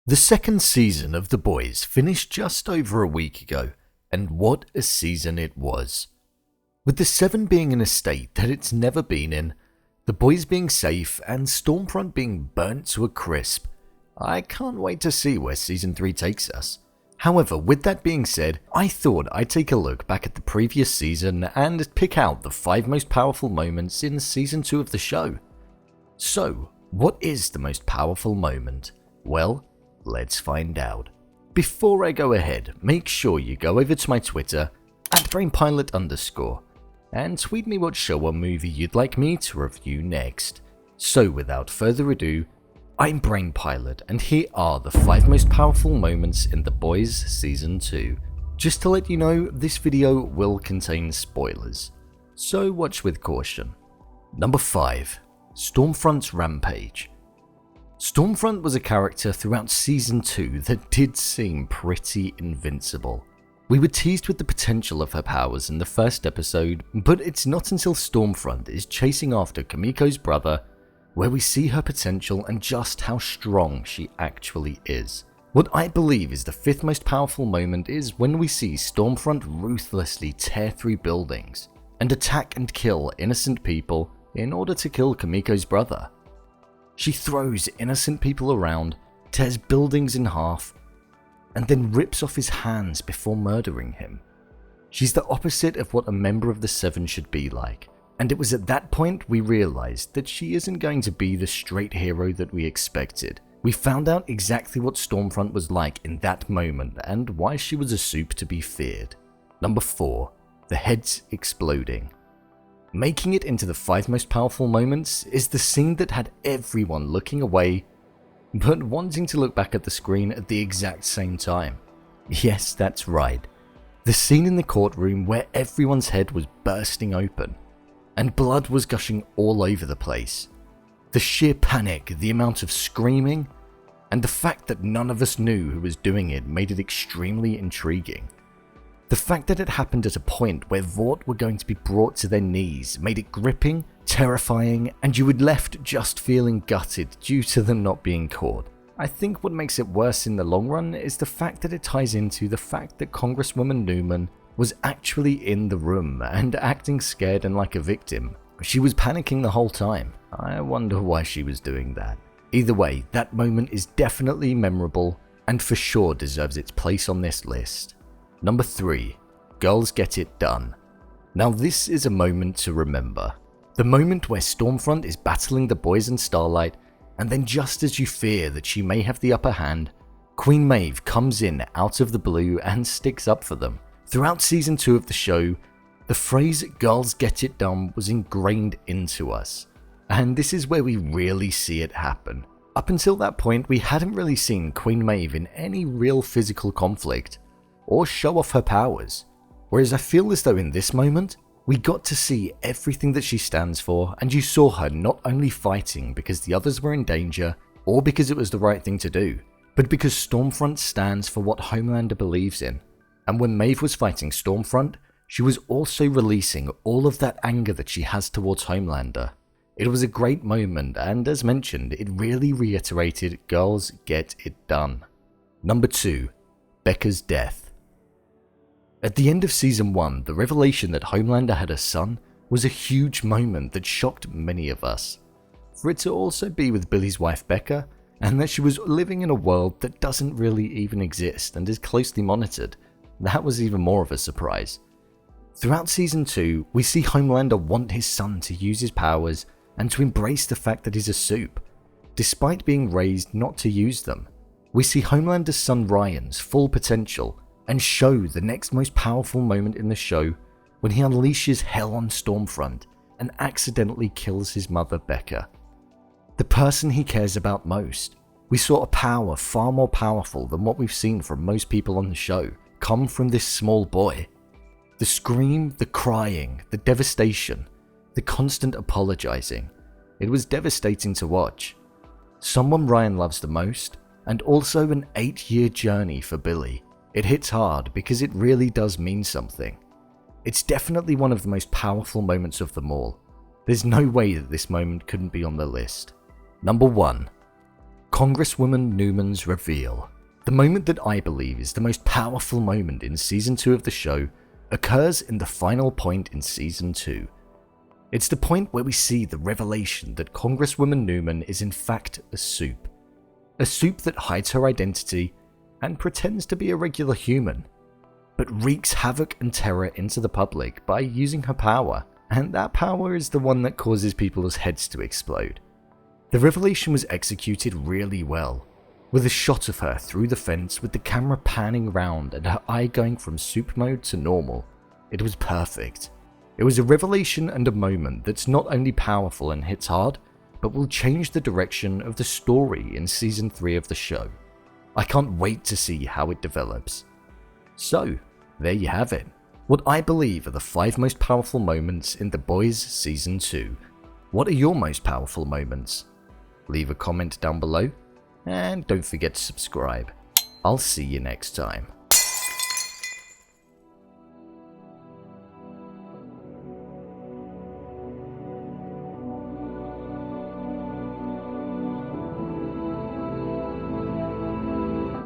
The second season of The Boys finished just over a week ago, and what a season it was. With the Seven being in a state that it's never been in, The Boys being safe, and Stormfront being burnt to a crisp, I can't wait to see where Season 3 takes us. However, with that being said, I thought I'd take a look back at the previous season and pick out the 5 most powerful moments in Season 2 of the show. So, what is the most powerful moment? Well, let's find out. Before I go ahead, make sure you go over to my Twitter, @BrainPilot_, and tweet me what show or movie you'd like me to review next. So without further ado, I'm BrainPilot, and here are the 5 most powerful moments in The Boys Season 2. Just to let you know, this video will contain spoilers, so watch with caution. Number 5. Stormfront's Rampage. Stormfront was a character throughout Season 2 that did seem pretty invincible. We were teased with the potential of her powers in the first episode, but it's not until Stormfront is chasing after Kimiko's brother where we see her potential and just how strong she actually is. What I believe is the 5th most powerful moment is when we see Stormfront ruthlessly tear through buildings and attack and kill innocent people in order to kill Kimiko's brother. She throws innocent people around, tears buildings in half, and then rips off his hands before murdering him. She's the opposite of what a member of the Seven should be like, and it was at that point we realized that she isn't going to be the straight hero that we expected. We found out exactly what Stormfront was like in that moment and why she was a soup to be feared. Number 4. The heads exploding. Making it into the 5 most powerful moments is the scene that had everyone looking away but wanting to look back at the screen at the exact same time. Yes, that's right. The scene in the courtroom where everyone's head was bursting open and blood was gushing all over the place. The sheer panic, the amount of screaming, and the fact that none of us knew who was doing it made it extremely intriguing. The fact that it happened at a point where Vought were going to be brought to their knees made it gripping, terrifying, and you were left just feeling gutted due to them not being caught. I think what makes it worse in the long run is the fact that it ties into the fact that Congresswoman Newman was actually in the room and acting scared and like a victim. She was panicking the whole time. I wonder why she was doing that. Either way, that moment is definitely memorable and for sure deserves its place on this list. Number 3. Girls Get It Done. Now this is a moment to remember. The moment where Stormfront is battling the boys and Starlight, and then just as you fear that she may have the upper hand, Queen Maeve comes in out of the blue and sticks up for them. Throughout Season 2 of the show, the phrase "Girls Get It Done" was ingrained into us, and this is where we really see it happen. Up until that point, we hadn't really seen Queen Maeve in any real physical conflict or show off her powers, whereas I feel as though in this moment, we got to see everything that she stands for, and you saw her not only fighting because the others were in danger or because it was the right thing to do, but because Stormfront stands for what Homelander believes in. And when Maeve was fighting Stormfront, she was also releasing all of that anger that she has towards Homelander. It was a great moment, and as mentioned, it really reiterated girls get it done. Number 2. Beckers Death. At the end of Season 1, the revelation that Homelander had a son was a huge moment that shocked many of us. For it to also be with Billy's wife Becca, and that she was living in a world that doesn't really even exist and is closely monitored, that was even more of a surprise. Throughout Season 2, we see Homelander want his son to use his powers and to embrace the fact that he's a soup, despite being raised not to use them. We see Homelander's son Ryan's full potential and show the next most powerful moment in the show when he unleashes hell on Stormfront and accidentally kills his mother Becca. The person he cares about most. We saw a power far more powerful than what we've seen from most people on the show come from this small boy. The scream, the crying, the devastation, the constant apologizing. It was devastating to watch. Someone Ryan loves the most, and also an 8-year journey for Billy. It hits hard because it really does mean something. It's definitely one of the most powerful moments of them all. There's no way that this moment couldn't be on the list. Number 1. Congresswoman Newman's reveal. The moment that I believe is the most powerful moment in Season 2 of the show occurs in the final point in Season 2. It's the point where we see the revelation that Congresswoman Newman is in fact a soup. A soup that hides her identity and pretends to be a regular human, but wreaks havoc and terror into the public by using her power, and that power is the one that causes people's heads to explode. The revelation was executed really well, with a shot of her through the fence with the camera panning round and her eye going from soup mode to normal. It was perfect. It was a revelation and a moment that's not only powerful and hits hard, but will change the direction of the story in Season 3 of the show. I can't wait to see how it develops. So, there you have it. What I believe are the 5 most powerful moments in The Boys Season 2. What are your most powerful moments? Leave a comment down below, and don't forget to subscribe. I'll see you next time.